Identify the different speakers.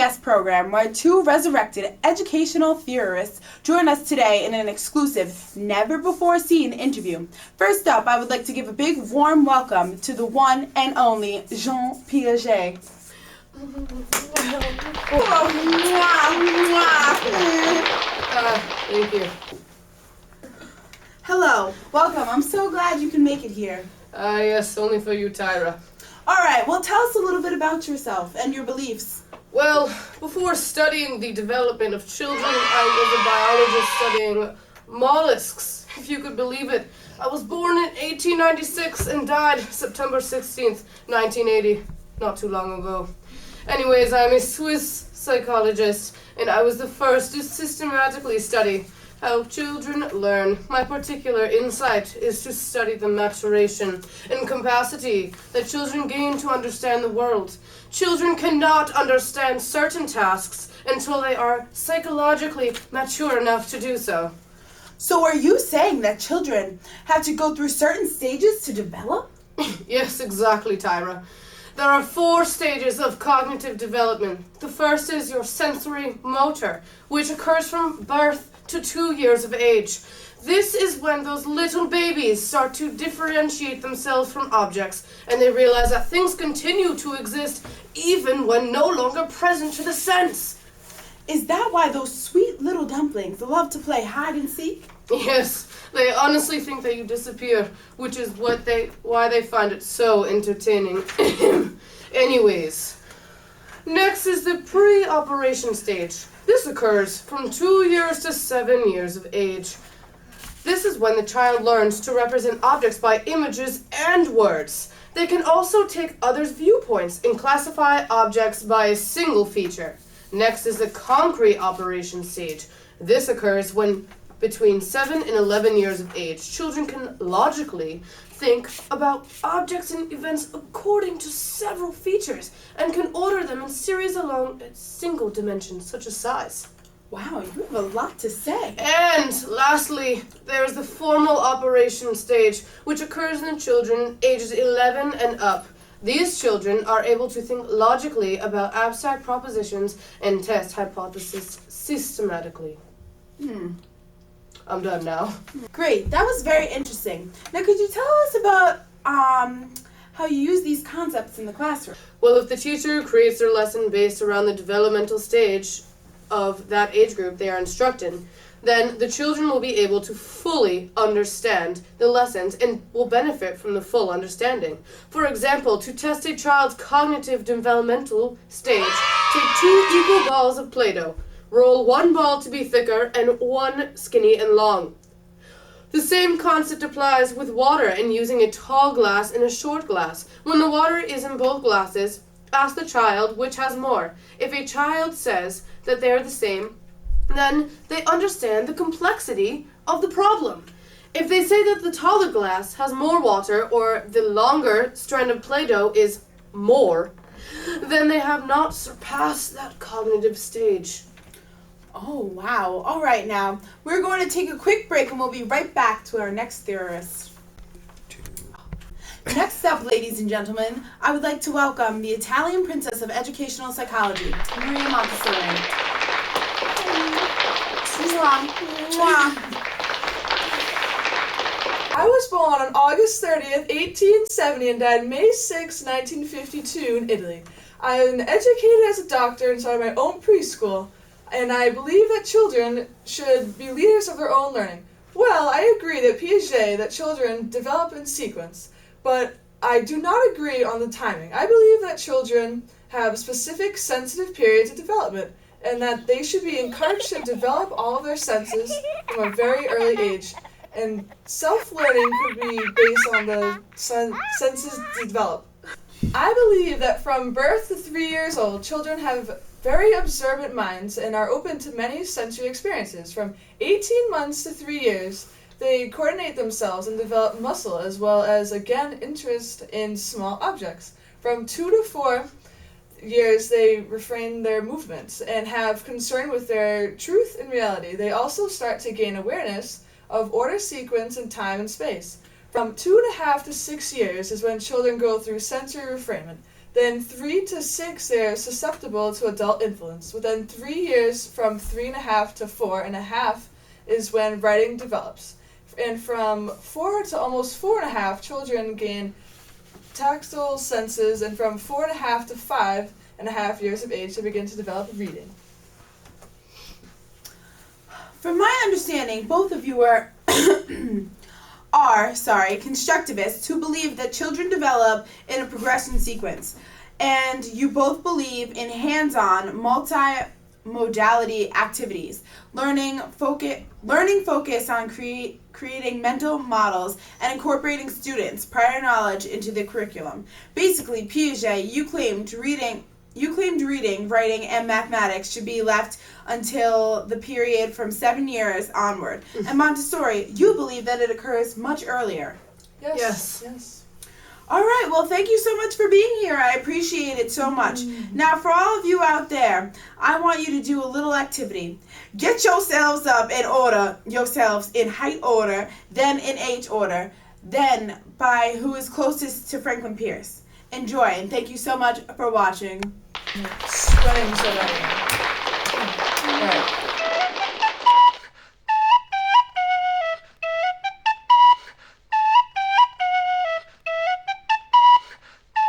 Speaker 1: PBS program where two resurrected educational theorists join us today in an exclusive, never-before-seen interview. First up, I would like to give a big warm welcome to the one and only Jean Piaget.
Speaker 2: Thank you.
Speaker 1: Hello, welcome. I'm so glad you can make it here.
Speaker 2: Yes, only for you, Tyra.
Speaker 1: All right, well, tell us a little bit about yourself and your beliefs.
Speaker 2: Well, before studying the development of children, I was a biologist studying mollusks, if you could believe it. I was born in 1896 and died September 16th, 1980, not too long ago. Anyways, I'm a Swiss psychologist, and I was the first to systematically study how children learn. My particular insight is to study the maturation and capacity that children gain to understand the world. Children cannot understand certain tasks until they are psychologically mature enough to do so.
Speaker 1: So are you saying that children have to go through certain stages to develop?
Speaker 2: Yes, exactly, Tyra. There are 4 stages of cognitive development. The first is your sensory motor, which occurs from birth to 2 years of age. This is when those little babies start to differentiate themselves from objects, and they realize that things continue to exist even when no longer present to the sense.
Speaker 1: Is that why those sweet little dumplings love to play hide and seek?
Speaker 2: Yes, they honestly think that you disappear, which is why they find it so entertaining. Anyways, next is the pre-operation stage. This occurs from 2 years to 7 years of age. This is when the child learns to represent objects by images and words. They can also take others' viewpoints and classify objects by a single feature. Next is the concrete operation stage. This occurs when between 7 and 11 years of age, children can logically think about objects and events according to several features and can order them in series along a single dimension, such as size.
Speaker 1: Wow, you have a lot to say.
Speaker 2: And lastly, there is the formal operation stage, which occurs in children ages 11 and up. These children are able to think logically about abstract propositions and test hypotheses systematically. I'm done now.
Speaker 1: Great, that was very interesting. Now could you tell us about how you use these concepts in the classroom?
Speaker 2: Well, if the teacher creates their lesson based around the developmental stage of that age group they are instructing, then the children will be able to fully understand the lessons and will benefit from the full understanding. For example, to test a child's cognitive developmental stage, take 2 equal balls of Play-Doh. Roll 1 ball to be thicker and 1 skinny and long. The same concept applies with water and using a tall glass and a short glass. When the water is in both glasses, ask the child which has more. If a child says that they are the same, then they understand the complexity of the problem. If they say that the taller glass has more water or the longer strand of Play-Doh is more, then they have not surpassed that cognitive stage.
Speaker 1: Oh, wow. All right, now, we're going to take a quick break and we'll be right back to our next theorist. Next up, ladies and gentlemen, I would like to welcome the Italian princess of educational psychology, Maria Montessori.
Speaker 3: I was born on August 30th, 1870 and died May 6, 1952 in Italy. I am educated as a doctor and started my own preschool. And I believe that children should be leaders of their own learning. Well, I agree that Piaget, that children develop in sequence, but I do not agree on the timing. I believe that children have specific sensitive periods of development, and that they should be encouraged to develop all of their senses from a very early age. And self-learning could be based on the senses develop. I believe that from birth to 3 years old, children have very observant minds and are open to many sensory experiences. From 18 months to 3 years, they coordinate themselves and develop muscle as well as, again, interest in small objects. From 2 to 4 years, they refrain their movements and have concern with their truth and reality. They also start to gain awareness of order, sequence, and time and space. From 2.5 to 6 years is when children go through sensory refinement. Then 3 to 6, they're susceptible to adult influence. Within 3 years, from 3.5 to 4.5, is when writing develops. And from 4 to almost 4.5, children gain tactile senses, and from 4.5 to 5.5 years of age, they begin to develop reading.
Speaker 1: From my understanding, both of you are constructivists who believe that children develop in a progression sequence. And you both believe in hands-on, multi-modality activities, learning focus on creating mental models and incorporating students' prior knowledge into the curriculum. Basically, Piaget, you claimed reading, writing, and mathematics should be left until the period from 7 years onward. And Montessori, you believe that it occurs much earlier.
Speaker 3: Yes.
Speaker 1: All right, well, thank you so much for being here. I appreciate it so much. Now, for all of you out there, I want you to do a little activity. Get yourselves up and order yourselves in height order, then in age order, then by who is closest to Franklin Pierce. Enjoy, and thank you so much for watching.
Speaker 3: Sweating so bad.